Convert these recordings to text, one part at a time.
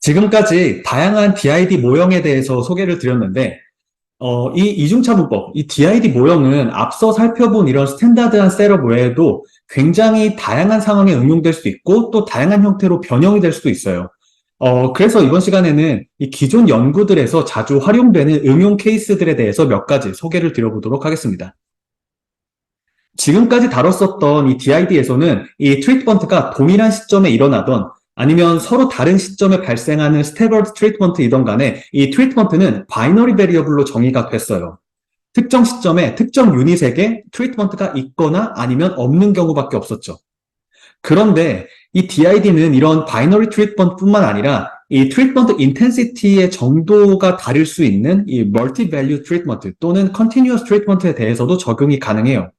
지금까지 다양한 DID 모형에 대해서 소개를 드렸는데, 이 이중차 문법, 이 DID 모형은 앞서 살펴본 이런 스탠다드한 셋업 외에도 굉장히 다양한 상황에 응용될 수 있고 또 다양한 형태로 변형이 될 수도 있어요. 그래서 이번 시간에는 이 기존 연구들에서 자주 활용되는 응용 케이스들에 대해서 몇 가지 소개를 드려보도록 하겠습니다. 지금까지 다뤘었던 이 DID에서는 이 트리트먼트가 동일한 시점에 일어나던 아니면 서로 다른 시점에 발생하는 스태거드 트리트먼트이던 간에 이 트리트먼트는 바이너리 베리어블로 정의가 됐어요. 특정 시점에 특정 유닛에게 트리트먼트가 있거나 아니면 없는 경우밖에 없었죠. 그런데 이 DID는 이런 바이너리 트리트먼트뿐만 아니라 이 트리트먼트 인텐시티의 정도가 다를 수 있는 이 멀티 밸류 트리트먼트 또는 컨티뉴어스 트리트먼트에 대해서도 적용이 가능해요.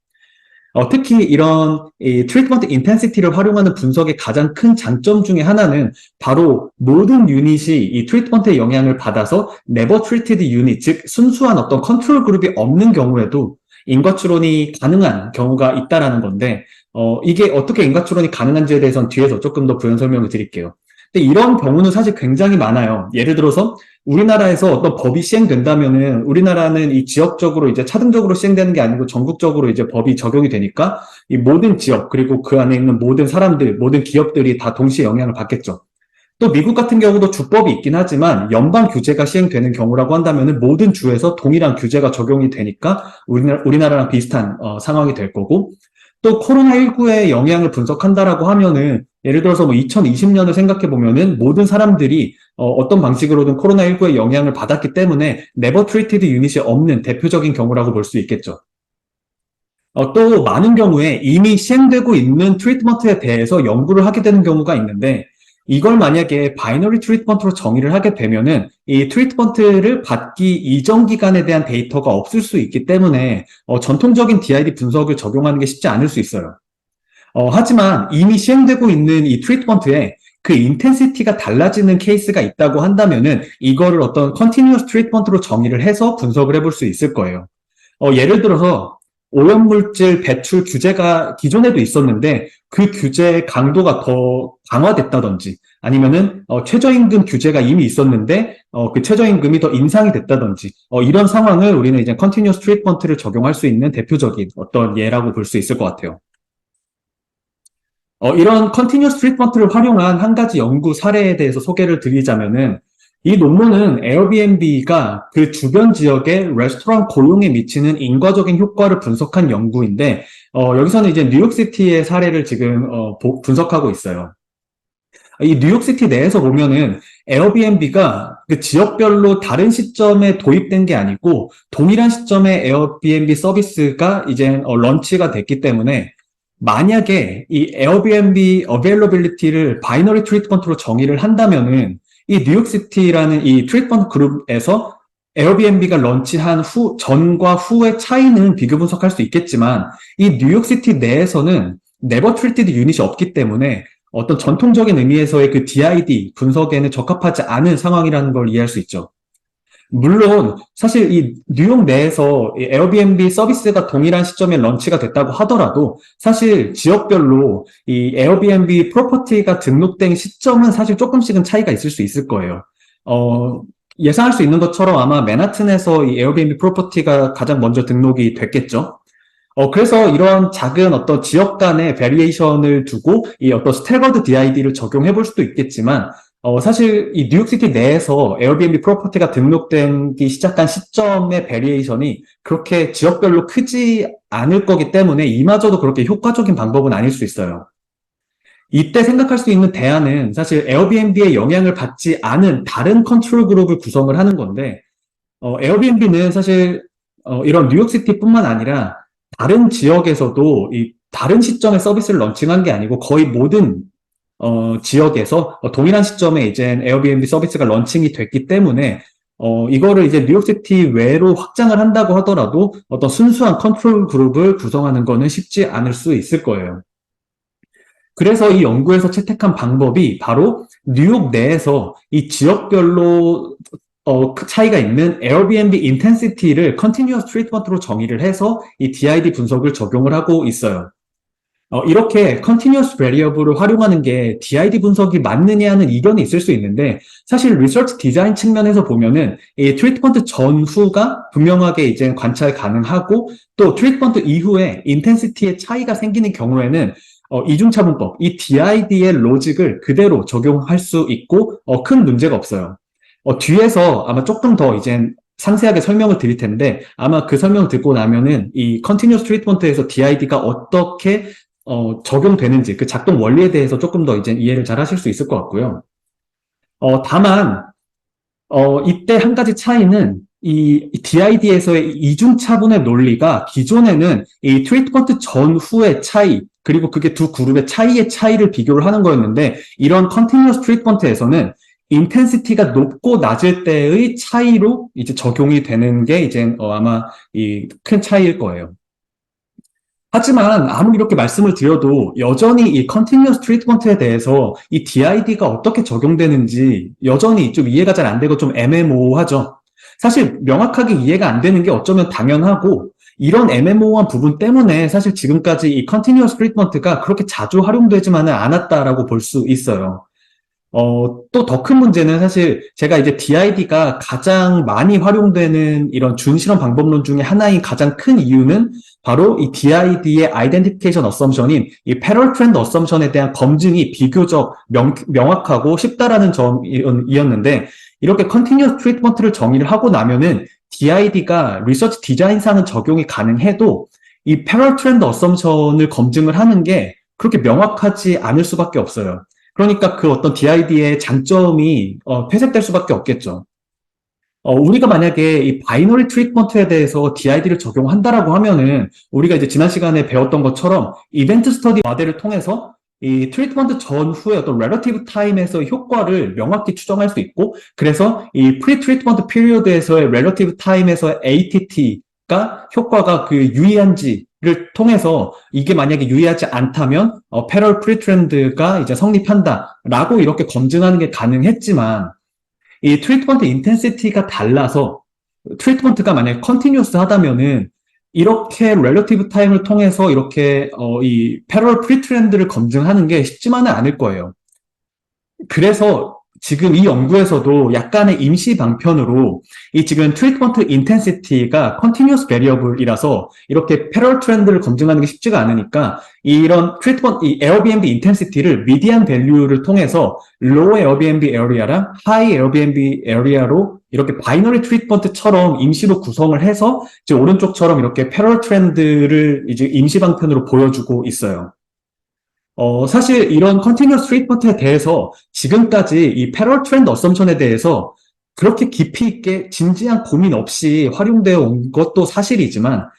특히 이런 이 트리트먼트 인텐시티를 활용하는 분석의 가장 큰 장점 중에 하나는 바로 모든 유닛이 이 트리트먼트의 영향을 받아서 never treated 유닛, 즉 순수한 어떤 컨트롤 그룹이 없는 경우에도 인과 추론이 가능한 경우가 있다라는 건데, 이게 어떻게 인과 추론이 가능한지에 대해서는 뒤에서 조금 더 부연 설명을 드릴게요. 근데 이런 경우는 사실 굉장히 많아요. 예를 들어서 우리나라에서 어떤 법이 시행된다면은 우리나라는 이 지역적으로 이제 차등적으로 시행되는 게 아니고 전국적으로 이제 법이 적용이 되니까 이 모든 지역 그리고 그 안에 있는 모든 사람들, 모든 기업들이 다 동시에 영향을 받겠죠. 또 미국 같은 경우도 주법이 있긴 하지만 연방 규제가 시행되는 경우라고 한다면은 모든 주에서 동일한 규제가 적용이 되니까 우리나라랑 비슷한 상황이 될 거고, 또 코로나19의 영향을 분석한다라고 하면은 예를 들어서 뭐 2020년을 생각해 보면은 모든 사람들이 어떤 방식으로든 코로나19의 영향을 받았기 때문에 never treated 유닛이 없는 대표적인 경우라고 볼 수 있겠죠. 또 많은 경우에 이미 시행되고 있는 트리트먼트에 대해서 연구를 하게 되는 경우가 있는데, 이걸 만약에 바이너리 트리트먼트로 정의를 하게 되면은 이 트리트먼트를 받기 이전 기간에 대한 데이터가 없을 수 있기 때문에 전통적인 DID 분석을 적용하는 게 쉽지 않을 수 있어요. 하지만 이미 시행되고 있는 이 트리트먼트에 그 인텐시티가 달라지는 케이스가 있다고 한다면은 이거를 어떤 컨티뉴어스 트리트먼트로 정의를 해서 분석을 해볼 수 있을 거예요. 예를 들어서 오염물질 배출 규제가 기존에도 있었는데 그 규제의 강도가 더 강화됐다든지 아니면은 최저임금 규제가 이미 있었는데 그 최저임금이 더 인상이 됐다든지 이런 상황을 우리는 이제 컨티뉴어스 트리트먼트를 적용할 수 있는 대표적인 어떤 예라고 볼 수 있을 것 같아요. 이런 컨티뉴어스 트리트먼트를 활용한 한 가지 연구 사례에 대해서 소개를 드리자면은, 이 논문은 에어비앤비가 그 주변 지역의 레스토랑 고용에 미치는 인과적인 효과를 분석한 연구인데, 여기서는 이제 뉴욕시티의 사례를 지금 분석하고 있어요. 이 뉴욕시티 내에서 보면은 에어비앤비가 그 지역별로 다른 시점에 도입된 게 아니고 동일한 시점에 에어비앤비 서비스가 이제 런치가 됐기 때문에, 만약에 이 에어비앤비 어베일러빌리티를 바이너리 트리트먼트로 정의를 한다면은 이 뉴욕시티라는 이 트리트먼트 그룹에서 에어비앤비가 런치한 전과 후의 차이는 비교 분석할 수 있겠지만 이 뉴욕시티 내에서는 네버 트리티드 유닛이 없기 때문에 어떤 전통적인 의미에서의 그 DID 분석에는 적합하지 않은 상황이라는 걸 이해할 수 있죠. 물론 사실 이 뉴욕 내에서 이 에어비앤비 서비스가 동일한 시점에 런치가 됐다고 하더라도 사실 지역별로 이 에어비앤비 프로퍼티가 등록된 시점은 사실 조금씩은 차이가 있을 수 있을 거예요. 예상할 수 있는 것처럼 아마 맨하튼에서 이 에어비앤비 프로퍼티가 가장 먼저 등록이 됐겠죠. 그래서 이런 작은 어떤 지역 간의 베리에이션을 두고 이 어떤 스태거드 DID를 적용해 볼 수도 있겠지만, 사실 이 뉴욕시티 내에서 에어비앤비 프로퍼티가 등록되기 시작한 시점의 베리에이션이 그렇게 지역별로 크지 않을 거기 때문에 이마저도 그렇게 효과적인 방법은 아닐 수 있어요. 이때 생각할 수 있는 대안은 사실 에어비앤비의 영향을 받지 않은 다른 컨트롤 그룹을 구성을 하는 건데, 에어비앤비는 사실 이런 뉴욕시티뿐만 아니라 다른 지역에서도 이 다른 시점에 서비스를 런칭한 게 아니고 거의 모든 지역에서 동일한 시점에 이제 에어비앤비 서비스가 런칭이 됐기 때문에 이거를 이제 뉴욕시티 외로 확장을 한다고 하더라도 어떤 순수한 컨트롤 그룹을 구성하는 거는 쉽지 않을 수 있을 거예요. 그래서 이 연구에서 채택한 방법이 바로 뉴욕 내에서 이 지역별로 그 차이가 있는 에어비앤비 인텐시티를 컨티뉴어스 트리트먼트로 정의를 해서 이 DID 분석을 적용을 하고 있어요. 이렇게 continuous variable을 활용하는 게 DID 분석이 맞느냐는 이견이 있을 수 있는데, 사실 리서치 디자인 측면에서 보면은 이 트리트먼트 전후가 분명하게 이제 관찰 가능하고, 또 트리트먼트 이후에 인텐시티의 차이가 생기는 경우에는 이중차분법, 이 DID의 로직을 그대로 적용할 수 있고, 큰 문제가 없어요. 뒤에서 아마 조금 더 이제 상세하게 설명을 드릴 텐데, 아마 그 설명을 듣고 나면은 이 continuous treatment에서 DID가 어떻게 적용되는지, 그 작동 원리에 대해서 조금 더 이제 이해를 잘 하실 수 있을 것 같고요. 다만, 이때 한 가지 차이는 이 DID에서의 이중차분의 논리가 기존에는 이 트리트먼트 전후의 차이, 그리고 그게 두 그룹의 차이를 비교를 하는 거였는데, 이런 컨티뉴어스 트리트먼트에서는 인텐시티가 높고 낮을 때의 차이로 이제 적용이 되는 게 이제 아마 이 큰 차이일 거예요. 하지만 아무리 이렇게 말씀을 드려도 여전히 이 컨티뉴어스 트리트먼트에 대해서 이 DID가 어떻게 적용되는지 여전히 좀 이해가 잘 안 되고 좀 애매모호하죠. 사실 명확하게 이해가 안 되는 게 어쩌면 당연하고, 이런 애매모호한 부분 때문에 사실 지금까지 이 컨티뉴어스 트리트먼트가 그렇게 자주 활용되지만은 않았다라고 볼 수 있어요. 또 더 큰 문제는 사실 제가 이제 DID가 가장 많이 활용되는 이런 준실험 방법론 중에 하나인 가장 큰 이유는 바로 이 DID의 아이덴티피케이션 어썸션인 이 패럴 트렌드 어썸션에 대한 검증이 비교적 명확하고 쉽다라는 점이었는데, 이렇게 컨티뉴어스 트리트먼트를 정의를 하고 나면은 DID가 리서치 디자인상은 적용이 가능해도 이 패럴 트렌드 어썸션을 검증을 하는 게 그렇게 명확하지 않을 수밖에 없어요. 그러니까 그 어떤 DID의 장점이 퇴색될 수밖에 없겠죠. 우리가 만약에 이 바이너리 트리트먼트에 대해서 DID를 적용한다라고 하면은 우리가 이제 지난 시간에 배웠던 것처럼 이벤트 스터디 모델을 통해서 이 트리트먼트 전후의 어떤 relative time에서의 효과를 명확히 추정할 수 있고, 그래서 이 pre-treatment period에서의 relative time에서의 ATT가 효과가 그 유의한지를 통해서 이게 만약에 유의하지 않다면 패럴 프리트렌드가 이제 성립한다라고 이렇게 검증하는 게 가능했지만, 이 트리트먼트 인텐시티가 달라서 트리트먼트가 만약에 컨티뉴어스 하다면은 이렇게 렐러티브 타임을 통해서 이렇게 이 패럴 프리트렌드를 검증하는 게 쉽지만은 않을 거예요. 그래서 지금 이 연구에서도 약간의 임시 방편으로 이 지금 트리트먼트 인텐시티가 컨티뉴어스 베리어블이라서 이렇게 패럴 트렌드를 검증하는 게 쉽지가 않으니까 이런 트리트먼트 이 에어비앤비 인텐시티를 미디안 밸류를 통해서 로우 에어비앤비 에어리아랑 하이 에어비앤비 에어리아로 이렇게 바이너리 트리트먼트처럼 임시로 구성을 해서 이제 오른쪽처럼 이렇게 패럴 트렌드를 이제 임시 방편으로 보여주고 있어요. 사실 이런 컨티뉴어스 트리트먼트에 대해서 지금까지 이 패럴 트렌드 어썸션에 대해서 그렇게 깊이 있게 진지한 고민 없이 활용되어 온 것도 사실이지만,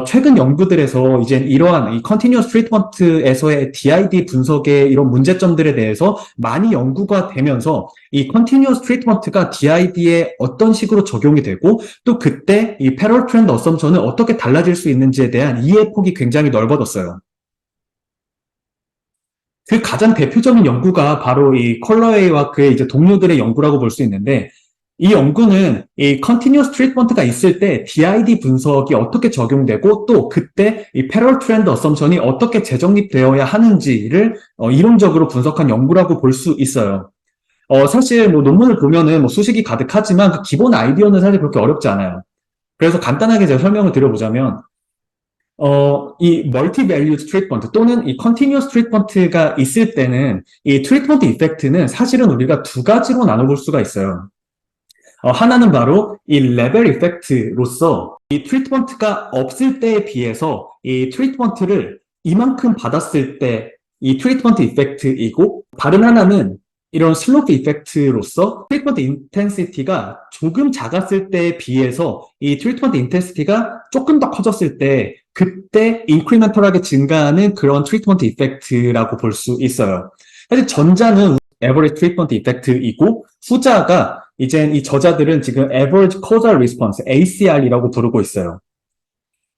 최근 연구들에서 이제 이러한 이 컨티뉴어스 트리트먼트에서의 DID 분석의 이런 문제점들에 대해서 많이 연구가 되면서 이 컨티뉴어스 트리트먼트가 DID에 어떤 식으로 적용이 되고, 또 그때 이 패럴 트렌드 어썸션은 어떻게 달라질 수 있는지에 대한 이해 폭이 굉장히 넓어졌어요. 그 가장 대표적인 연구가 바로 이 컬러웨이와 그의 이제 동료들의 연구라고 볼 수 있는데, 이 연구는 이 컨티뉴어스 트리트먼트가 있을 때 DID 분석이 어떻게 적용되고, 또 그때 이 패럴 트렌드 어썸션이 어떻게 재정립되어야 하는지를 이론적으로 분석한 연구라고 볼 수 있어요. 사실 뭐 논문을 보면은 뭐 수식이 가득하지만 그 기본 아이디어는 사실 그렇게 어렵지 않아요. 그래서 간단하게 제가 설명을 드려보자면, 이 멀티 밸류 트리트먼트 또는 이 컨티뉴어스 트리트먼트가 있을 때는 이 트리트먼트 이펙트는 사실은 우리가 두 가지로 나눠볼 수가 있어요. 하나는 바로 이 레벨 이펙트로서 이 트리트먼트가 없을 때에 비해서 이 트리트먼트를 이만큼 받았을 때 이 트리트먼트 이펙트이고, 다른 하나는 이런 슬로프 이펙트로서 트리트먼트 인텐시티가 조금 작았을 때에 비해서 이 트리트먼트 인텐시티가 조금 더 커졌을 때 그때 인크리멘털하게 증가하는 그런 트리트먼트 이펙트라고 볼 수 있어요. 사실 전자는 average treatment effect이고, 후자가 이제 이 저자들은 지금 average causal response, ACR이라고 부르고 있어요.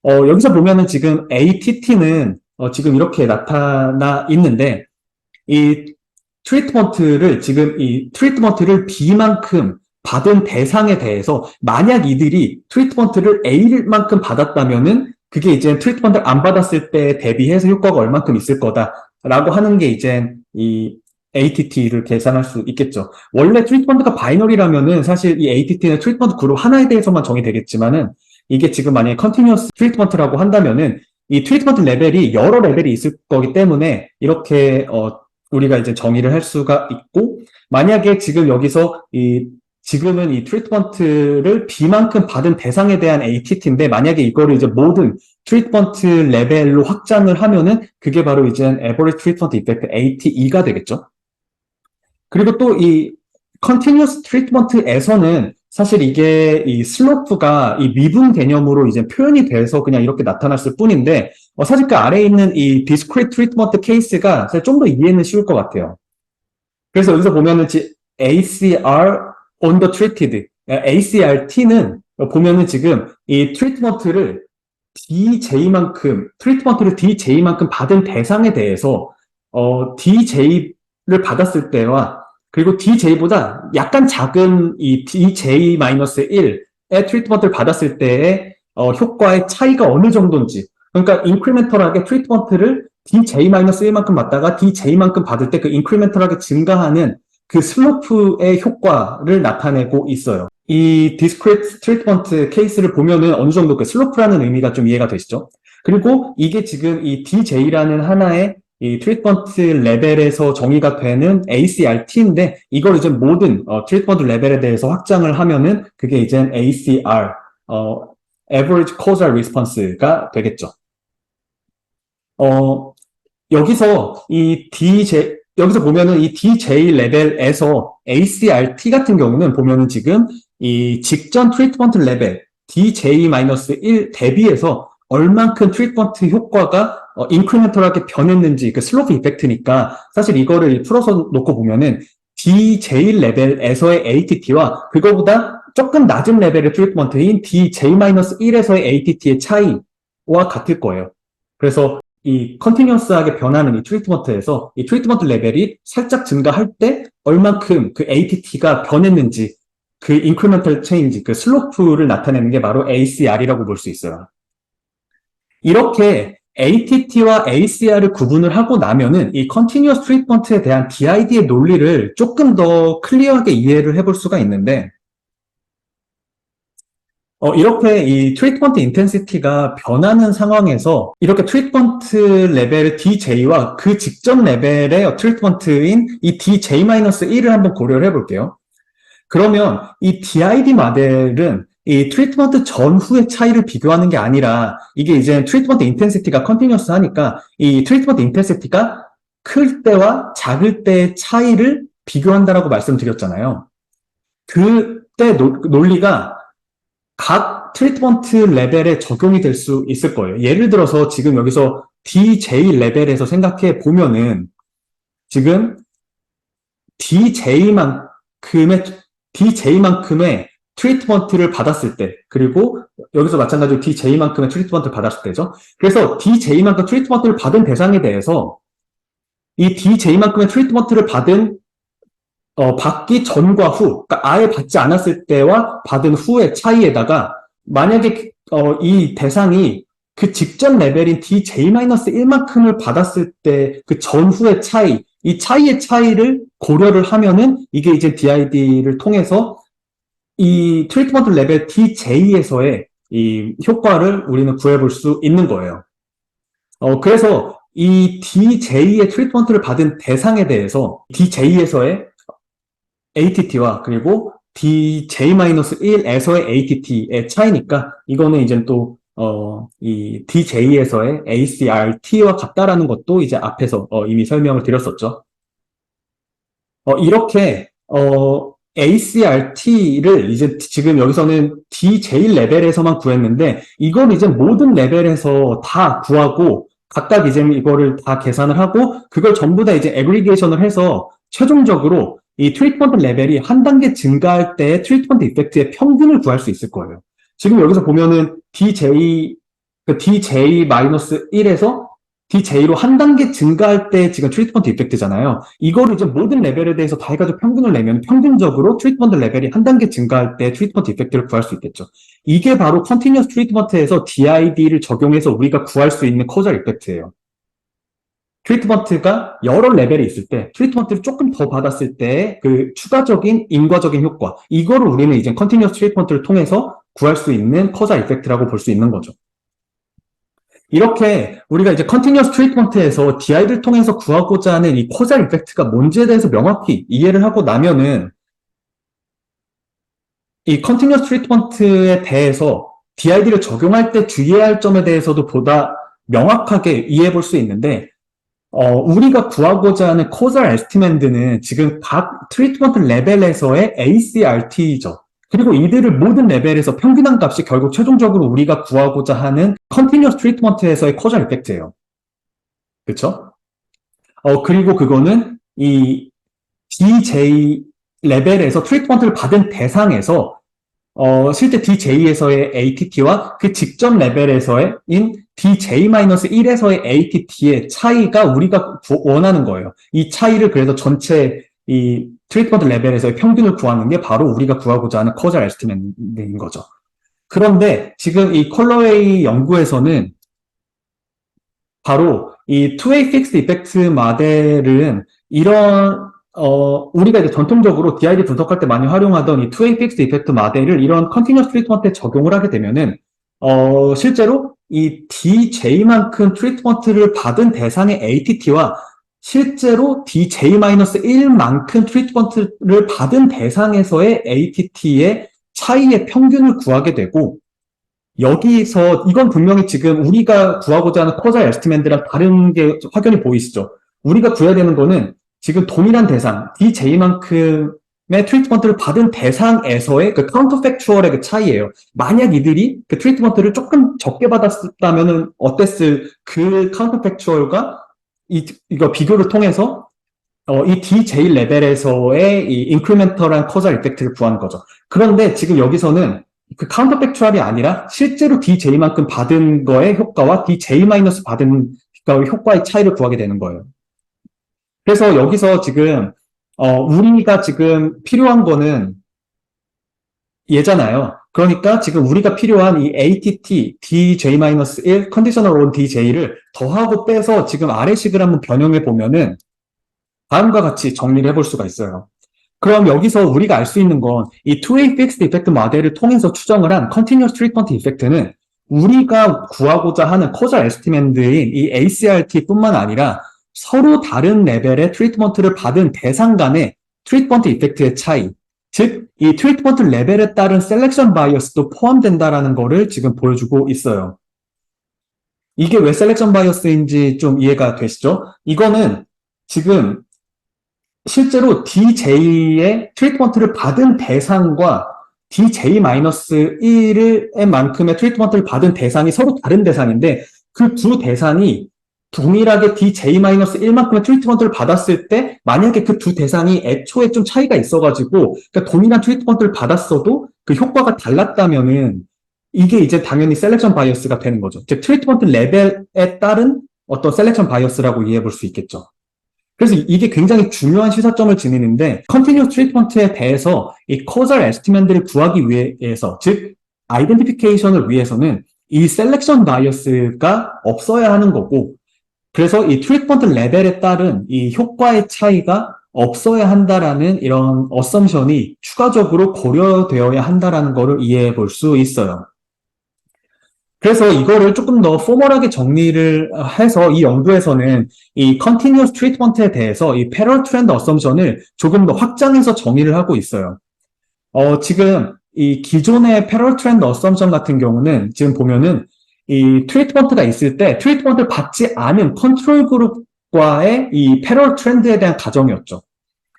여기서 보면은 지금 ATT는 지금 이렇게 나타나 있는데, 이 트리트먼트를 B만큼 받은 대상에 대해서 만약 이들이 트리트먼트를 A만큼 받았다면은 그게 이제 트리트먼트를 안 받았을 때 대비해서 효과가 얼만큼 있을 거다라고 하는 게 이제 이 ATT를 계산할 수 있겠죠. 원래 트리트먼트가 바이너리라면은 사실 이 ATT는 트리트먼트 그룹 하나에 대해서만 정의되겠지만은 이게 지금 만약에 컨티뉴어스 트리트먼트라고 한다면은 이 트리트먼트 레벨이 여러 레벨이 있을 거기 때문에 이렇게 우리가 이제 정의를 할 수가 있고, 만약에 지금 여기서 지금은 이 트리트먼트를 B만큼 받은 대상에 대한 ATT인데, 만약에 이거를 이제 모든 트리트먼트 레벨로 확장을 하면은 그게 바로 이제 Average Treatment Effect ATE가 되겠죠. 그리고 또 이 Continuous Treatment에서는 사실 이게 이 슬로프가 이 미분 개념으로 이제 표현이 돼서 그냥 이렇게 나타났을 뿐인데, 사실 그 아래에 있는 이 Discrete Treatment 케이스가 사실 좀 더 이해는 쉬울 것 같아요. 그래서 여기서 보면은 ACR on the treated, ACRT는 보면은 지금 이 트리트먼트를 DJ만큼 받은 대상에 대해서 DJ를 받았을 때와 그리고 DJ보다 약간 작은 이 DJ-1의 트리트먼트를 받았을 때의 효과의 차이가 어느 정도인지, 그러니까 인크리멘털하게 트리트먼트를 DJ-1만큼 받다가 DJ만큼 받을 때 그 인크리멘털하게 증가하는 그 슬로프의 효과를 나타내고 있어요. 이 디스크리트 트리트먼트 케이스를 보면은 어느 정도 그 슬로프라는 의미가 좀 이해가 되시죠? 그리고 이게 지금 이 DJ라는 하나의 이 트리트먼트 레벨에서 정의가 되는 ACRT인데, 이걸 이제 모든 트리트먼트 레벨에 대해서 확장을 하면은 그게 이제 ACR, Average Causal Response가 되겠죠. 여기서 여기서 보면은 이 DJ 레벨에서 ACRT 같은 경우는 보면은 지금 이 직전 트리트먼트 레벨 DJ-1 대비해서 얼만큼 트리트먼트 효과가 인크리멘털하게 변했는지, 그 슬로프 이펙트니까 사실 이거를 풀어서 놓고 보면은 DJ 레벨에서의 ATT와 그거보다 조금 낮은 레벨의 트리트먼트인 DJ-1에서의 ATT의 차이와 같을 거예요. 그래서 이 컨티뉴어스하게 변하는 이 트리트먼트에서 이 트리트먼트 레벨이 살짝 증가할 때 얼만큼 그 ATT가 변했는지, 그 인크리멘털 체인지, 그 슬로프를 나타내는 게 바로 ACR이라고 볼 수 있어요. 이렇게 ATT와 ACR을 구분을 하고 나면은 이 컨티뉴어스 트리트먼트에 대한 DID의 논리를 조금 더 클리어하게 이해를 해볼 수가 있는데, 이렇게 이 트리트먼트 인텐시티가 변하는 상황에서 이렇게 트리트먼트 레벨 DJ와 그 직전 레벨의 트리트먼트인 이 DJ-1을 한번 고려를 해볼게요. 그러면 이 DID 모델은 이 트리트먼트 전후의 차이를 비교하는 게 아니라, 이게 이제 트리트먼트 인텐시티가 컨티뉴어스 하니까 이 트리트먼트 인텐시티가 클 때와 작을 때의 차이를 비교한다라고 말씀드렸잖아요. 그때 논리가 각 트리트먼트 레벨에 적용이 될 수 있을 거예요. 예를 들어서 지금 여기서 DJ 레벨에서 생각해 보면은 지금 DJ만큼의 트리트먼트를 받았을 때, 그리고 여기서 마찬가지로 DJ만큼의 트리트먼트를 받았을 때죠. 그래서 DJ만큼 트리트먼트를 받은 대상에 대해서 이 DJ만큼의 트리트먼트를 받기 전과 후, 그러니까 아예 받지 않았을 때와 받은 후의 차이에다가, 만약에 이 대상이 그 직전 레벨인 DJ-1만큼을 받았을 때 그 전후의 차이, 이 차이의 차이를 고려를 하면은 이게 이제 DID를 통해서 이 트리트먼트 레벨 DJ에서의 이 효과를 우리는 구해볼 수 있는 거예요. 그래서 이 DJ의 트리트먼트를 받은 대상에 대해서 DJ에서의 ATT와 그리고 DJ-1에서의 ATT의 차이니까, 이거는 이제 또 이 DJ에서의 ACRT와 같다라는 것도 이제 앞에서 이미 설명을 드렸었죠. 이렇게 ACRT를 이제 지금 여기서는 DJ 레벨에서만 구했는데, 이걸 이제 모든 레벨에서 다 구하고 각각 이제 이거를 다 계산을 하고 그걸 전부 다 이제 애그리게이션을 해서 최종적으로 이 트리트먼트 레벨이 한 단계 증가할 때 트리트먼트 이펙트의 평균을 구할 수 있을 거예요. 지금 여기서 보면은 DJ-1에서 DJ로 한 단계 증가할 때 지금 트리트먼트 이펙트잖아요. 이거를 이제 모든 레벨에 대해서 다 해가지고 평균을 내면 평균적으로 트리트먼트 레벨이 한 단계 증가할 때 트리트먼트 이펙트를 구할 수 있겠죠. 이게 바로 컨티뉴어스 트리트먼트에서 DID를 적용해서 우리가 구할 수 있는 커절 이펙트예요. 트리트먼트가 여러 레벨이 있을 때, 트리트먼트를 조금 더 받았을 때 그 추가적인 인과적인 효과, 이거를 우리는 이제 컨티뉴어스 트리트먼트를 통해서 구할 수 있는 커절 이펙트라고 볼 수 있는 거죠. 이렇게 우리가 이제 컨티뉴어스 트리트먼트에서 DI를 통해서 구하고자 하는 이 코잘 이펙트가 뭔지에 대해서 명확히 이해를 하고 나면은 이 컨티뉴어스 트리트먼트에 대해서 DID를 적용할 때 주의해야 할 점에 대해서도 보다 명확하게 이해해 볼 수 있는데 우리가 구하고자 하는 코잘 에스티메이트는 지금 각 트리트먼트 레벨에서의 ACRT죠. 그리고 이들을 모든 레벨에서 평균한 값이 결국 최종적으로 우리가 구하고자 하는 컨티뉴어스 트리트먼트에서의 코잘 이펙트예요. 그쵸? 그리고 그거는 이 DJ 레벨에서 트리트먼트를 받은 대상에서 실제 DJ에서의 ATT와 그 직전 레벨에서의 DJ-1에서의 ATT의 차이가 우리가 원하는 거예요. 이 차이를 그래서 전체 이 트리트먼트 레벨에서의 평균을 구하는 게 바로 우리가 구하고자 하는 커절 에스티메이트인 거죠. 그런데 지금 이 컬러웨이 연구에서는 바로 이 two-way fixed effect 모델은 이런 우리가 이제 전통적으로 DID 분석할 때 많이 활용하던 이 two-way fixed effect 모델을 이런 continuous treatment에 적용을 하게 되면은 실제로 이 DJ만큼 트리트먼트를 받은 대상의 ATT와 실제로 DJ-1만큼 트리트먼트를 받은 대상에서의 ATT의 차이의 평균을 구하게 되고, 여기서 이건 분명히 지금 우리가 구하고자 하는 커절 에스티메이트랑 다른 게 확연히 보이시죠? 우리가 구해야 되는 거는 지금 동일한 대상, DJ만큼의 트리트먼트를 받은 대상에서의 그 카운터팩추얼의 그 차이예요. 만약 이들이 그 트리트먼트를 조금 적게 받았다면은 어땠을 그 카운터팩추얼과 이거 비교를 통해서 이 DJ 레벨에서의 이 인크리멘털한 커절 이펙트를 구하는 거죠. 그런데 지금 여기서는 그 카운터팩추얼이 아니라 실제로 DJ만큼 받은 거의 효과와 DJ- 받은 효과의 차이를 구하게 되는 거예요. 그래서 여기서 지금 우리가 지금 필요한 거는 얘잖아요. 그러니까 지금 우리가 필요한 이 ATT, DJ-1, 컨디셔널 온 DJ를 더하고 빼서 지금 아래식을 한번 변형해 보면은 다음과 같이 정리를 해볼 수가 있어요. 그럼 여기서 우리가 알 수 있는 건 이 two-way fixed effect 모델을 통해서 추정을 한 continuous treatment effect는 우리가 구하고자 하는 커절 에스티메이트인 이 ACRT뿐만 아니라 서로 다른 레벨의 트리트먼트를 받은 대상 간의 트리트먼트 이펙트의 차이, 즉 이 트리트먼트 레벨에 따른 셀렉션 바이어스도 포함된다라는 거를 지금 보여주고 있어요. 이게 왜 셀렉션 바이어스인지 좀 이해가 되시죠? 이거는 지금 실제로 DJ의 트리트먼트를 받은 대상과 DJ-1의 만큼의 트리트먼트를 받은 대상이 서로 다른 대상인데 그 두 대상이 동일하게 DJ-1만큼의 트리트먼트를 받았을 때 만약에 그 두 대상이 애초에 좀 차이가 있어가지고 그러니까 동일한 트리트먼트를 받았어도 그 효과가 달랐다면은 이게 이제 당연히 셀렉션 바이어스가 되는 거죠. 즉 트리트먼트 레벨에 따른 어떤 셀렉션 바이어스라고 이해해 볼 수 있겠죠. 그래서 이게 굉장히 중요한 시사점을 지니는데 컨티뉴어스 트리트먼트에 대해서 이 커절 에스티메이트를 구하기 위해서 즉 아이덴티피케이션을 위해서는 이 셀렉션 바이어스가 없어야 하는 거고 그래서 이 트리트먼트 레벨에 따른 이 효과의 차이가 없어야 한다라는 이런 어썸션이 추가적으로 고려되어야 한다라는 거를 이해해 볼 수 있어요. 그래서 이거를 조금 더 포멀하게 정리를 해서 이 연구에서는 이 continuous treatment에 대해서 이 parallel trend assumption을 조금 더 확장해서 정의를 하고 있어요. 지금 이 기존의 parallel trend assumption 같은 경우는 지금 보면은 이 트리트먼트가 있을 때 트리트먼트를 받지 않은 컨트롤 그룹과의 이 parallel trend에 대한 가정이었죠.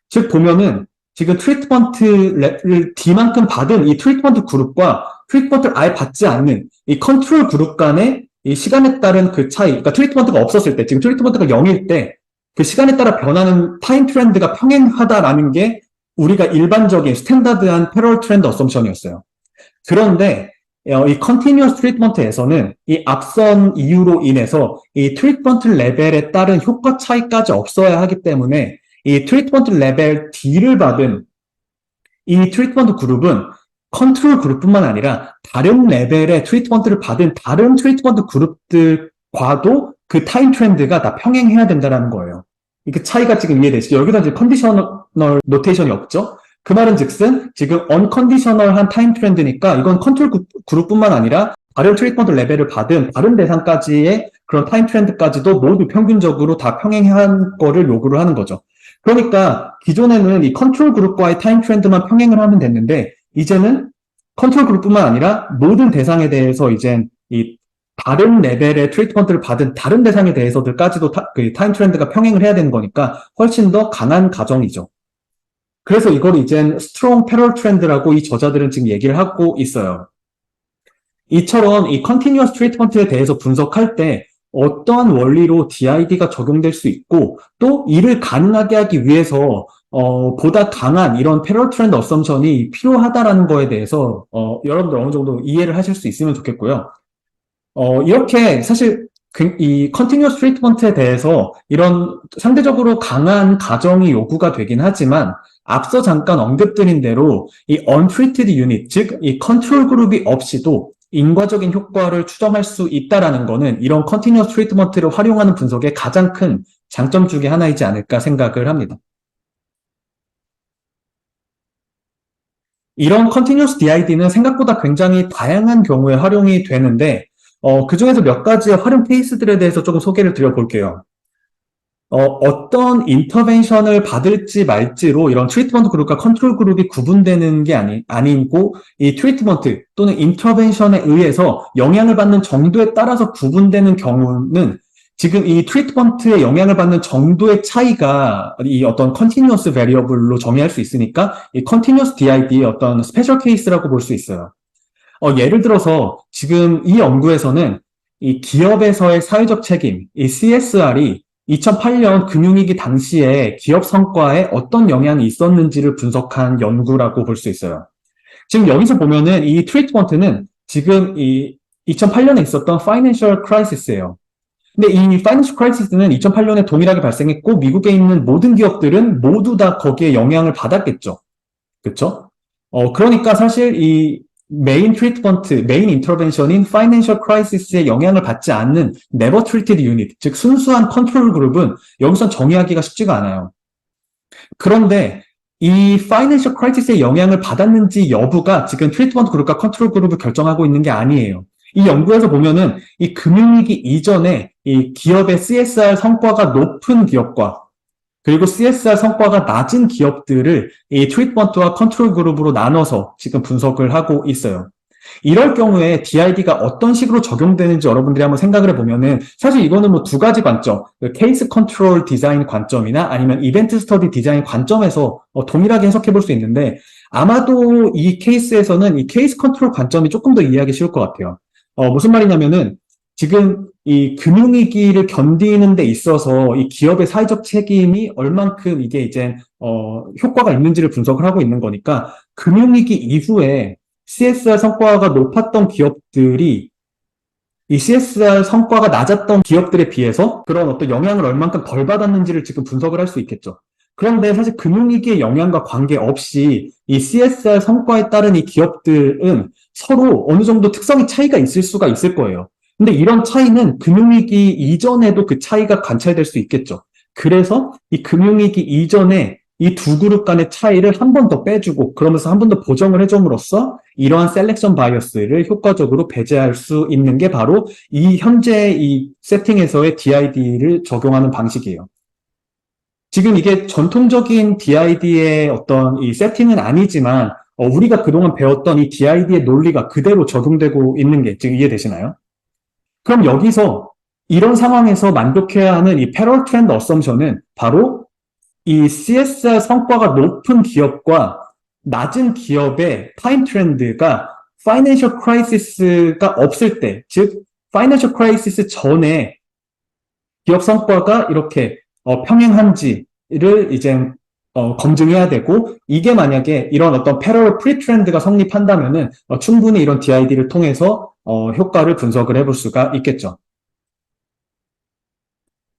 즉 보면은 지금 트리트먼트를 D만큼 받은 이 트리트먼트 그룹과 트리트먼트를 아예 받지 않는 이 컨트롤 그룹 간의 이 시간에 따른 그 차이, 그러니까 트리트먼트가 없었을 때, 지금 트리트먼트가 0일 때 그 시간에 따라 변하는 타임 트렌드가 평행하다라는 게 우리가 일반적인 스탠다드한 패러럴 트렌드 어썸션이었어요. 그런데 이 컨티뉴어스 트리트먼트에서는 이 앞선 이유로 인해서 이 트리트먼트 레벨에 따른 효과 차이까지 없어야 하기 때문에 이 트리트먼트 레벨 D를 받은 이 트리트먼트 그룹은 컨트롤 그룹뿐만 아니라 다른 레벨의 트리트먼트를 받은 다른 트리트먼트 그룹들과도 그 타임 트렌드가 다 평행해야 된다는 거예요. 그 차이가 지금 이해되시죠? 여기다 이제 컨디셔널 노테이션이 없죠? 그 말은 즉슨 지금 언컨디셔널한 타임 트렌드니까 이건 컨트롤 그룹뿐만 아니라 다른 트리트먼트 레벨을 받은 다른 대상까지의 그런 타임 트렌드까지도 모두 평균적으로 다 평행한 거를 요구를 하는 거죠. 그러니까 기존에는 이 컨트롤 그룹과의 타임 트렌드만 평행을 하면 됐는데 이제는 컨트롤 그룹뿐만 아니라 모든 대상에 대해서 이제 이 다른 레벨의 트리트먼트를 받은 다른 대상에 대해서들까지도 그 타임 트렌드가 평행을 해야 되는 거니까 훨씬 더 강한 가정이죠. 그래서 이걸 이젠 스트롱 패럴 트렌드라고 이 저자들은 지금 얘기를 하고 있어요. 이처럼 이 컨티뉴어스 트리트먼트에 대해서 분석할 때 어떠한 원리로 DID가 적용될 수 있고 또 이를 가능하게 하기 위해서 보다 강한 이런 패럴 트렌드 어썸션이 필요하다라는 거에 대해서 여러분들 어느 정도 이해를 하실 수 있으면 좋겠고요. 이렇게 사실 이 컨티뉴어스 트리트먼트에 대해서 이런 상대적으로 강한 가정이 요구가 되긴 하지만 앞서 잠깐 언급드린 대로 이 untreated unit, 즉 이 컨트롤 그룹이 없이도 인과적인 효과를 추정할 수 있다라는 거는 이런 컨티뉴어스 트리트먼트를 활용하는 분석의 가장 큰 장점 중에 하나이지 않을까 생각을 합니다. 이런 컨티뉴어스 DID는 생각보다 굉장히 다양한 경우에 활용이 되는데 그 중에서 몇 가지의 활용 케이스들에 대해서 조금 소개를 드려볼게요. 어떤 인터벤션을 받을지 말지로 이런 트리트먼트 그룹과 컨트롤 그룹이 구분되는 게 아니고 이 트리트먼트 또는 인터벤션에 의해서 영향을 받는 정도에 따라서 구분되는 경우는 지금 이 트리트먼트에 영향을 받는 정도의 차이가 이 어떤 컨티뉴어스 베리어블로 정의할 수 있으니까 이 컨티뉴어스 DID의 어떤 스페셜 케이스라고 볼 수 있어요. 예를 들어서 지금 이 연구에서는 이 기업에서의 사회적 책임, 이 CSR이 2008년 금융위기 당시에 기업 성과에 어떤 영향이 있었는지를 분석한 연구라고 볼 수 있어요. 지금 여기서 보면은 이 트리트먼트는 지금 이 2008년에 있었던 파이낸셜 크라이시스예요. 근데 이 파이낸셜 크라이시스는 2008년에 동일하게 발생했고 미국에 있는 모든 기업들은 모두 다 거기에 영향을 받았겠죠. 그렇죠? 그러니까 사실 이 메인 트리트먼트, 메인 인터벤션인 파이낸셜 크라이시스에 영향을 받지 않는 never treated unit, 즉 순수한 컨트롤 그룹은 여기서 정의하기가 쉽지가 않아요. 그런데 이 파이낸셜 크라이시스에 영향을 받았는지 여부가 지금 트리트먼트 그룹과 컨트롤 그룹을 결정하고 있는 게 아니에요. 이 연구에서 보면은 이 금융위기 이전에 이 기업의 CSR 성과가 높은 기업과 그리고 CSR 성과가 낮은 기업들을 이 트리트먼트와 컨트롤 그룹으로 나눠서 지금 분석을 하고 있어요. 이럴 경우에 DID가 어떤 식으로 적용되는지 여러분들이 한번 생각을 해보면은 사실 이거는 뭐 두 가지 관점, 케이스 컨트롤 디자인 관점이나 아니면 이벤트 스터디 디자인 관점에서 동일하게 해석해 볼 수 있는데 아마도 이 케이스에서는 이 케이스 컨트롤 관점이 조금 더 이해하기 쉬울 것 같아요. 무슨 말이냐면은 지금 이 금융위기를 견디는 데 있어서 이 기업의 사회적 책임이 얼만큼 이게 이제 효과가 있는지를 분석을 하고 있는 거니까 금융위기 이후에 CSR 성과가 높았던 기업들이 이 CSR 성과가 낮았던 기업들에 비해서 그런 어떤 영향을 얼만큼 덜 받았는지를 지금 분석을 할 수 있겠죠. 그런데 사실 금융위기의 영향과 관계없이 이 CSR 성과에 따른 이 기업들은 서로 어느 정도 특성이 차이가 있을 수가 있을 거예요. 근데 이런 차이는 금융위기 이전에도 그 차이가 관찰될 수 있겠죠. 그래서 이 금융위기 이전에 이 두 그룹 간의 차이를 한 번 더 빼주고 그러면서 한 번 더 보정을 해줌으로써 이러한 셀렉션 바이어스를 효과적으로 배제할 수 있는 게 바로 이 현재 이 세팅에서의 DID를 적용하는 방식이에요. 지금 이게 전통적인 DID의 어떤 이 세팅은 아니지만 우리가 그동안 배웠던 이 DID의 논리가 그대로 적용되고 있는 게 지금 이해되시나요? 그럼 여기서 이런 상황에서 만족해야 하는 이 패럴 트렌드 어썸션은 바로 이 CSR 성과가 높은 기업과 낮은 기업의 타임 트렌드가 파이낸셜 크라이시스가 없을 때, 즉 파이낸셜 크라이시스 전에 기업 성과가 이렇게 평행한지를 이제 검증해야 되고, 이게 만약에 이런 어떤 패러럴 프리트렌드가 성립한다면은 충분히 이런 DID를 통해서 효과를 분석을 해볼 수가 있겠죠.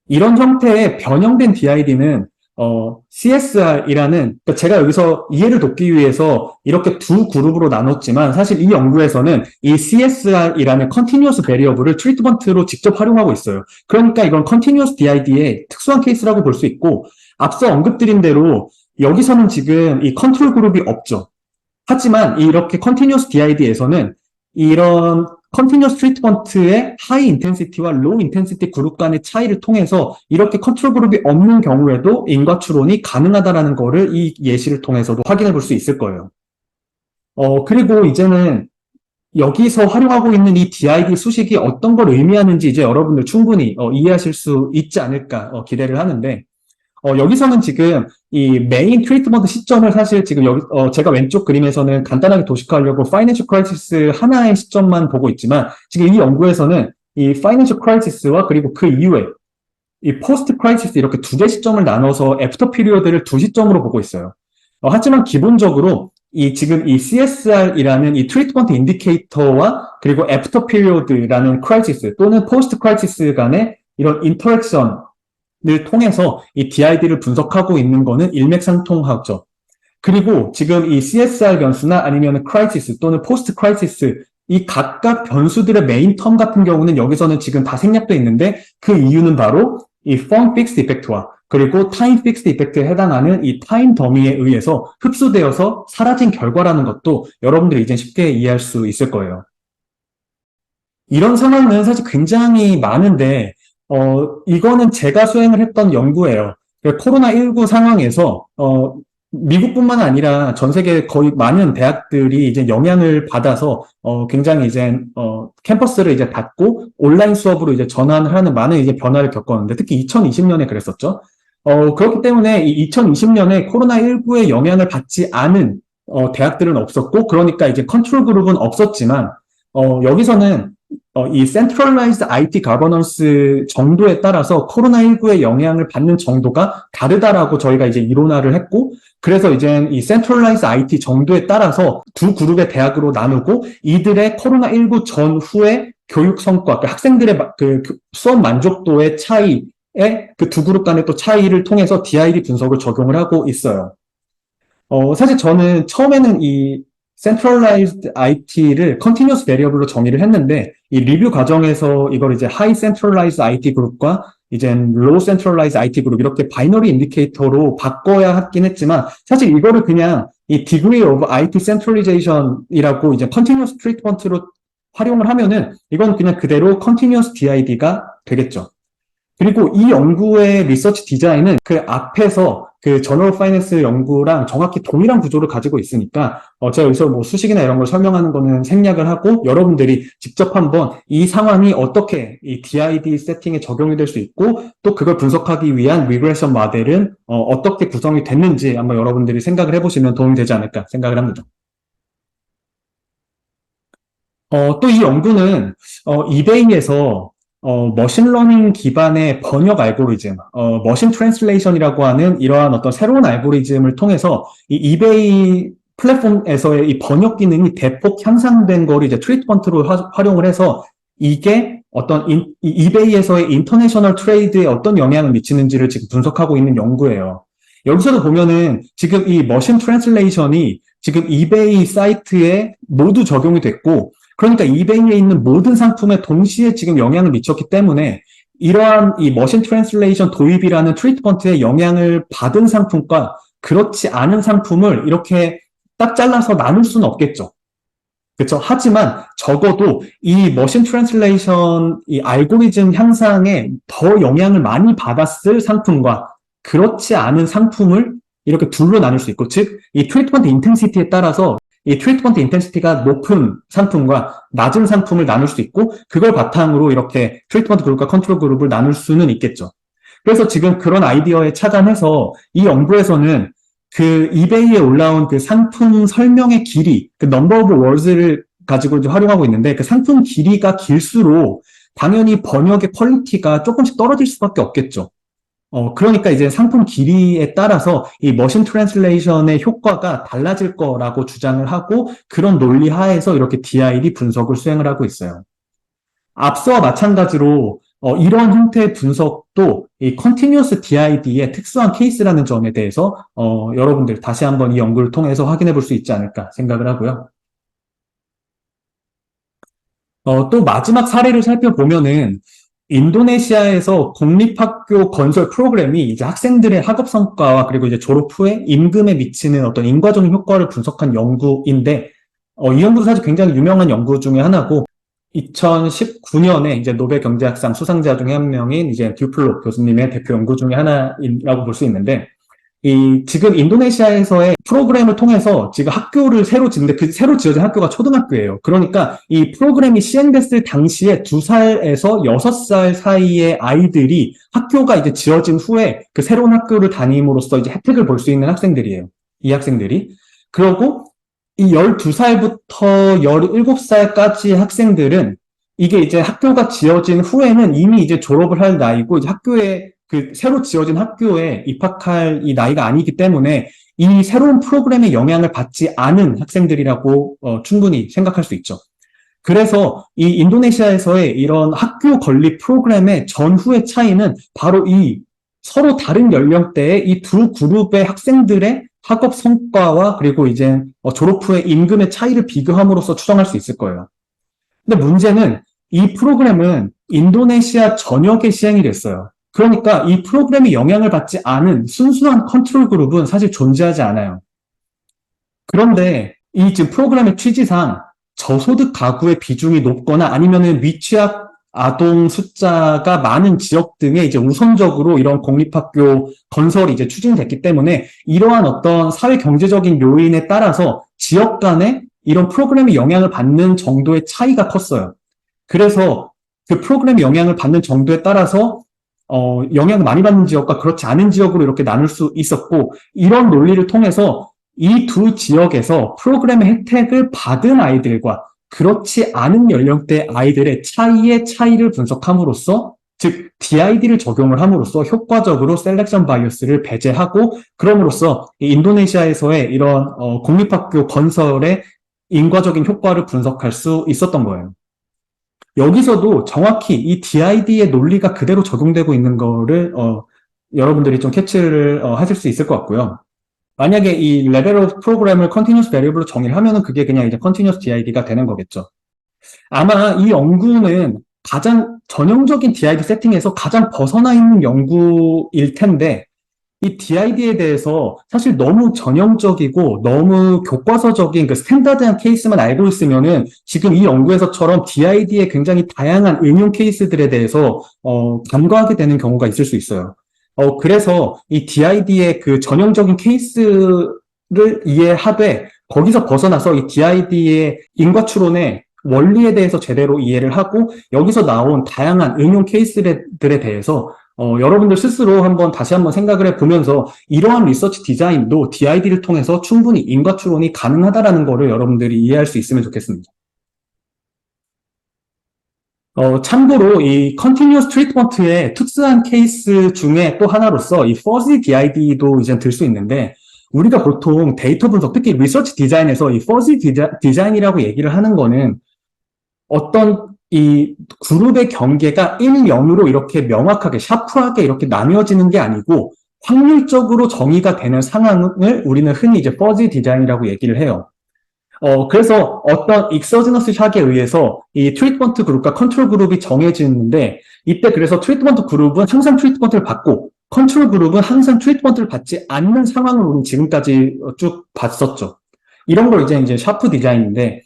이런 형태의 변형된 DID는 CSR이라는, 그러니까 제가 여기서 이해를 돕기 위해서 이렇게 두 그룹으로 나눴지만, 사실 이 연구에서는 이 CSR이라는 Continuous Variable을 트리트먼트로 직접 활용하고 있어요. 그러니까 이건 Continuous DID의 특수한 케이스라고 볼 수 있고, 앞서 언급드린 대로 여기서는 지금 이 컨트롤 그룹이 없죠. 하지만 이렇게 Continuous DID에서는 이런 컨티뉴어스 트리트먼트의 하이 인텐시티와 로우 인텐시티 그룹 간의 차이를 통해서 이렇게 컨트롤 그룹이 없는 경우에도 인과 추론이 가능하다라는 거를 이 예시를 통해서도 확인해 볼 수 있을 거예요. 그리고 이제는 여기서 활용하고 있는 이 DID 수식이 어떤 걸 의미하는지 이제 여러분들 충분히 이해하실 수 있지 않을까 기대를 하는데, 여기서는 지금 이 메인 트리트먼트 시점을 사실 지금 여기, 제가 왼쪽 그림에서는 간단하게 도식화하려고 파이낸셜 크라이시스 하나의 시점만 보고 있지만, 지금 이 연구에서는 이 파이낸셜 크라이시스와 그리고 그 이후에 이 포스트 크라이시스 이렇게 두 개 시점을 나눠서 애프터 피리어드를 두 시점으로 보고 있어요. 하지만 기본적으로 지금 이 CSR이라는 이 트리트먼트 인디케이터와 그리고 애프터 피리어드라는 크라이시스 또는 포스트 크라이시스 간의 이런 인터랙션 을 통해서 이 DID를 분석하고 있는 거는 일맥상통하죠. 그리고 지금 이 CSR 변수나 아니면 크라이시스 또는 포스트 크라이시스 이 각각 변수들의 메인 텀 같은 경우는 여기서는 지금 다 생략되어 있는데, 그 이유는 바로 이 form fixed 이펙트와 그리고 time fixed 이펙트에 해당하는 이 타임 더미에 의해서 흡수되어서 사라진 결과라는 것도 여러분들이 이제 쉽게 이해할 수 있을 거예요. 이런 상황은 사실 굉장히 많은데, 이거는 제가 수행을 했던 연구예요. 코로나19 상황에서, 미국뿐만 아니라 전 세계 거의 많은 대학들이 이제 영향을 받아서, 굉장히 이제, 캠퍼스를 이제 닫고 온라인 수업으로 이제 전환을 하는 많은 이제 변화를 겪었는데, 특히 2020년에 그랬었죠. 그렇기 때문에 이 2020년에 코로나19의 영향을 받지 않은, 대학들은 없었고, 그러니까 이제 컨트롤 그룹은 없었지만, 여기서는 이 Centralized IT Governance 정도에 따라서 코로나19의 영향을 받는 정도가 다르다라고 저희가 이제 이론화를 했고, 그래서 이제 이 Centralized IT 정도에 따라서 두 그룹의 대학으로 나누고 이들의 코로나19 전후의 교육 성과, 그 학생들의 그 수업 만족도의 차이에 그 두 그룹 간의 또 차이를 통해서 DID 분석을 적용을 하고 있어요. 사실 저는 처음에는 이 Centralized IT를 Continuous Variable로 정의를 했는데, 이 리뷰 과정에서 이걸 이제 High Centralized IT 그룹과 이제 Low Centralized IT 그룹 이렇게 바이너리 인디케이터로 바꿔야 하긴 했지만, 사실 이거를 그냥 이 Degree of IT Centralization이라고 이제 Continuous Treatment로 활용을 하면은 이건 그냥 그대로 Continuous DID가 되겠죠. 그리고 이 연구의 리서치 디자인은 그 앞에서 그 저널 파이낸스 연구랑 정확히 동일한 구조를 가지고 있으니까 제가 여기서 뭐 수식이나 이런 걸 설명하는 거는 생략을 하고, 여러분들이 직접 한번 이 상황이 어떻게 이 DID 세팅에 적용이 될 수 있고 또 그걸 분석하기 위한 리그레션 모델은 어떻게 구성이 됐는지 한번 여러분들이 생각을 해보시면 도움이 되지 않을까 생각을 합니다. 또 이 연구는 이베이에서 머신러닝 기반의 번역 알고리즘, 머신 트랜슬레이션이라고 하는 이러한 어떤 새로운 알고리즘을 통해서 이 이베이 플랫폼에서의 이 번역 기능이 대폭 향상된 거를 이제 트리트먼트로 활용을 해서 이게 어떤 이베이에서의 인터내셔널 트레이드에 어떤 영향을 미치는지를 지금 분석하고 있는 연구예요. 여기서도 보면은 지금 이 머신 트랜슬레이션이 지금 이베이 사이트에 모두 적용이 됐고, 그러니까 이베이에 있는 모든 상품에 동시에 지금 영향을 미쳤기 때문에 이러한 이 머신 트랜슬레이션 도입이라는 트리트먼트에 영향을 받은 상품과 그렇지 않은 상품을 이렇게 딱 잘라서 나눌 수는 없겠죠. 그렇죠. 하지만 적어도 이 머신 트랜슬레이션 이 알고리즘 향상에 더 영향을 많이 받았을 상품과 그렇지 않은 상품을 이렇게 둘로 나눌 수 있고, 즉 이 트리트먼트 인텐시티에 따라서 이 트리트먼트 인텐시티가 높은 상품과 낮은 상품을 나눌 수 있고, 그걸 바탕으로 이렇게 트리트먼트 그룹과 컨트롤 그룹을 나눌 수는 있겠죠. 그래서 지금 그런 아이디어에 착안해서 이 연구에서는 그 이베이에 올라온 그 상품 설명의 길이, 그 넘버 오브 월드를 가지고 이제 활용하고 있는데, 그 상품 길이가 길수록 당연히 번역의 퀄리티가 조금씩 떨어질 수밖에 없겠죠. 그러니까 이제 상품 길이에 따라서 이 머신 트랜슬레이션의 효과가 달라질 거라고 주장을 하고 그런 논리 하에서 이렇게 DID 분석을 수행을 하고 있어요. 앞서와 마찬가지로 이런 형태의 분석도 이 Continuous DID의 특수한 케이스라는 점에 대해서 여러분들 다시 한번 이 연구를 통해서 확인해 볼 수 있지 않을까 생각을 하고요. 또 마지막 사례를 살펴보면은 인도네시아에서 공립학교 건설 프로그램이 이제 학생들의 학업 성과와 그리고 이제 졸업 후에 임금에 미치는 어떤 인과적인 효과를 분석한 연구인데, 이 연구도 사실 굉장히 유명한 연구 중에 하나고, 2019년에 이제 노벨 경제학상 수상자 중에 한 명인 이제 듀플로 교수님의 대표 연구 중에 하나라고 볼 수 있는데, 지금 인도네시아에서의 프로그램을 통해서 지금 학교를 새로 짓는데 그 새로 지어진 학교가 초등학교예요. 그러니까 이 프로그램이 시행됐을 당시에 2살에서 6살 사이의 아이들이 학교가 이제 지어진 후에 그 새로운 학교를 다님으로써 이제 혜택을 볼 수 있는 학생들이에요. 이 학생들이. 그리고 이 12살부터 17살까지 학생들은 이게 이제 학교가 지어진 후에는 이미 이제 졸업을 할 나이고 이제 학교에 그 새로 지어진 학교에 입학할 이 나이가 아니기 때문에 이 새로운 프로그램의 영향을 받지 않은 학생들이라고 충분히 생각할 수 있죠. 그래서 이 인도네시아에서의 이런 학교 건립 프로그램의 전후의 차이는 바로 이 서로 다른 연령대의 이 두 그룹의 학생들의 학업 성과와 그리고 이제 졸업 후에 임금의 차이를 비교함으로써 추정할 수 있을 거예요. 근데 문제는 이 프로그램은 인도네시아 전역에 시행이 됐어요. 그러니까 이 프로그램이 영향을 받지 않은 순수한 컨트롤 그룹은 사실 존재하지 않아요. 그런데 이 지금 프로그램의 취지상 저소득 가구의 비중이 높거나 아니면은 미취학 아동 숫자가 많은 지역 등에 이제 우선적으로 이런 공립학교 건설이 이제 추진됐기 때문에 이러한 어떤 사회 경제적인 요인에 따라서 지역 간에 이런 프로그램이 영향을 받는 정도의 차이가 컸어요. 그래서 그 프로그램이 영향을 받는 정도에 따라서 영향을 많이 받는 지역과 그렇지 않은 지역으로 이렇게 나눌 수 있었고 이런 논리를 통해서 이 두 지역에서 프로그램의 혜택을 받은 아이들과 그렇지 않은 연령대 아이들의 차이를 분석함으로써 즉 DID를 적용을 함으로써 효과적으로 셀렉션 바이어스를 배제하고 그럼으로써 인도네시아에서의 이런 공립학교 건설의 인과적인 효과를 분석할 수 있었던 거예요. 여기서도 정확히 이 DID의 논리가 그대로 적용되고 있는 거를 여러분들이 좀 캐치를 하실 수 있을 것 같고요. 만약에 이 레벨 오브 프로그램을 컨티뉴스 베리어블로 정의를 하면은 그게 그냥 이제 컨티뉴스 DID가 되는 거겠죠. 아마 이 연구는 가장 전형적인 DID 세팅에서 가장 벗어나 있는 연구일 텐데 이 DID에 대해서 사실 너무 전형적이고 너무 교과서적인 그 스탠다드한 케이스만 알고 있으면은 지금 이 연구에서처럼 DID의 굉장히 다양한 응용 케이스들에 대해서 간과하게 되는 경우가 있을 수 있어요. 그래서 이 DID의 그 전형적인 케이스를 이해하되 거기서 벗어나서 이 DID의 인과추론의 원리에 대해서 제대로 이해를 하고 여기서 나온 다양한 응용 케이스들에 대해서 여러분들 스스로 다시 한번 생각을 해보면서 이러한 리서치 디자인도 DID를 통해서 충분히 인과추론이 가능하다라는 거를 여러분들이 이해할 수 있으면 좋겠습니다. 참고로 이 Continuous Treatment의 특수한 케이스 중에 또 하나로서 이 Fuzzy DID도 이제 들 수 있는데 우리가 보통 데이터 분석, 특히 리서치 디자인에서 이 Fuzzy 디자인이라고 얘기를 하는 거는 어떤 이 그룹의 경계가 1, 0으로 이렇게 명확하게 샤프하게 이렇게 나뉘어지는 게 아니고 확률적으로 정의가 되는 상황을 우리는 흔히 이제 Fuzzy 디자인이라고 얘기를 해요. 그래서 어떤 익서지너스 샥에 의해서 이 트리트먼트 그룹과 컨트롤 그룹이 정해지는데 이때 그래서 트리트먼트 그룹은 항상 트리트먼트를 받고 컨트롤 그룹은 항상 트리트먼트를 받지 않는 상황을 우리는 지금까지 쭉 봤었죠. 이런 걸 이제 샤프 디자인인데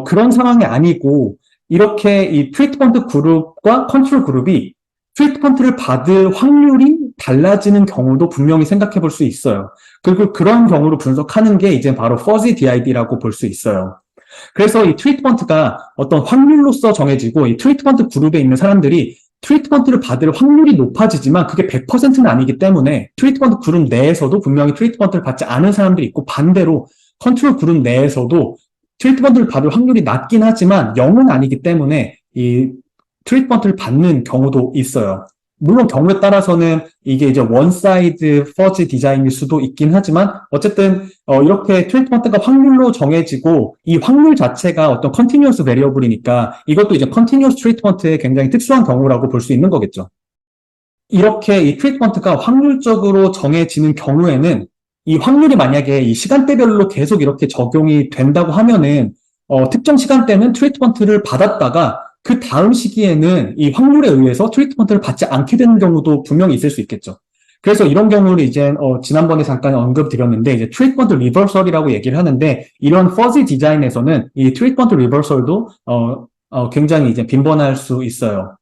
그런 상황이 아니고 이렇게 이 트리트먼트 그룹과 컨트롤 그룹이 트리트먼트를 받을 확률이 달라지는 경우도 분명히 생각해 볼 수 있어요. 그리고 그런 경우로 분석하는 게 이제 바로 Fuzzy DID라고 볼 수 있어요. 그래서 이 트리트먼트가 어떤 확률로서 정해지고 이 트리트먼트 그룹에 있는 사람들이 트리트먼트를 받을 확률이 높아지지만 그게 100%는 아니기 때문에 트리트먼트 그룹 내에서도 분명히 트리트먼트를 받지 않은 사람들이 있고 반대로 컨트롤 그룹 내에서도 트리트먼트를 받을 확률이 낮긴 하지만 0은 아니기 때문에 이 트리트먼트를 받는 경우도 있어요. 물론 경우에 따라서는 이게 이제 원사이드 퍼지 디자인일 수도 있긴 하지만 어쨌든 이렇게 트리트먼트가 확률로 정해지고 이 확률 자체가 어떤 컨티뉴어스 베리어블이니까 이것도 이제 컨티뉴어스 트리트먼트의 굉장히 특수한 경우라고 볼 수 있는 거겠죠. 이렇게 이 트리트먼트가 확률적으로 정해지는 경우에는 이 확률이 만약에 이 시간대별로 계속 이렇게 적용이 된다고 하면은 특정 시간대는 트리트먼트를 받았다가 그 다음 시기에는 이 확률에 의해서 트리트먼트를 받지 않게 되는 경우도 분명히 있을 수 있겠죠. 그래서 이런 경우를 이제 지난번에 잠깐 언급드렸는데 이제 트리트먼트 리버설이라고 얘기를 하는데 이런 퍼지 디자인에서는 이 트리트먼트 리버설도 굉장히 이제 빈번할 수 있어요.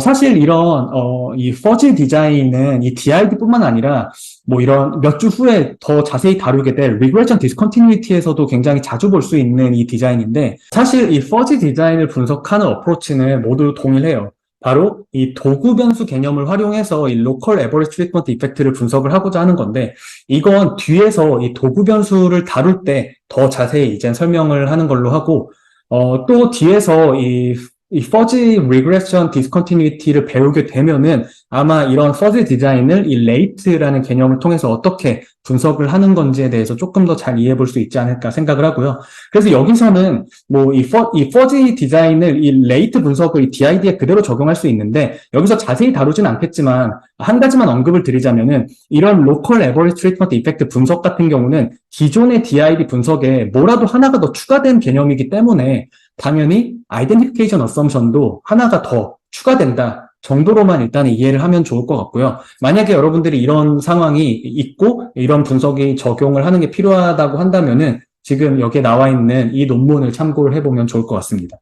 사실 이런, 이 퍼즐 디자인은 이 DID뿐만 아니라 뭐 이런 몇 주 후에 더 자세히 다루게 될 Regression Discontinuity에서도 굉장히 자주 볼 수 있는 이 디자인인데 사실 이 퍼즐 디자인을 분석하는 어프로치는 모두 동일해요. 바로 이 도구 변수 개념을 활용해서 이 Local Average Treatment Effect를 분석을 하고자 하는 건데 이건 뒤에서 이 도구 변수를 다룰 때 더 자세히 이제 설명을 하는 걸로 하고 또 뒤에서 이 퍼지 리그레션 디스컨티뉴이티를 배우게 되면은 아마 이런 퍼지 디자인을 이 레이트라는 개념을 통해서 어떻게 분석을 하는 건지에 대해서 조금 더 잘 이해해 볼 수 있지 않을까 생각을 하고요. 그래서 여기서는 뭐 이 퍼지 디자인을 이 레이트 분석을 이 DID에 그대로 적용할 수 있는데 여기서 자세히 다루진 않겠지만 한 가지만 언급을 드리자면은 이런 로컬 에버리지 트리트먼트 이펙트 분석 같은 경우는 기존의 DID 분석에 뭐라도 하나가 더 추가된 개념이기 때문에 당연히 아이덴티피케이션 어썸션도 하나가 더 추가된다 정도로만 일단 이해를 하면 좋을 것 같고요. 만약에 여러분들이 이런 상황이 있고 이런 분석이 적용을 하는 게 필요하다고 한다면은 지금 여기에 나와 있는 이 논문을 참고를 해보면 좋을 것 같습니다.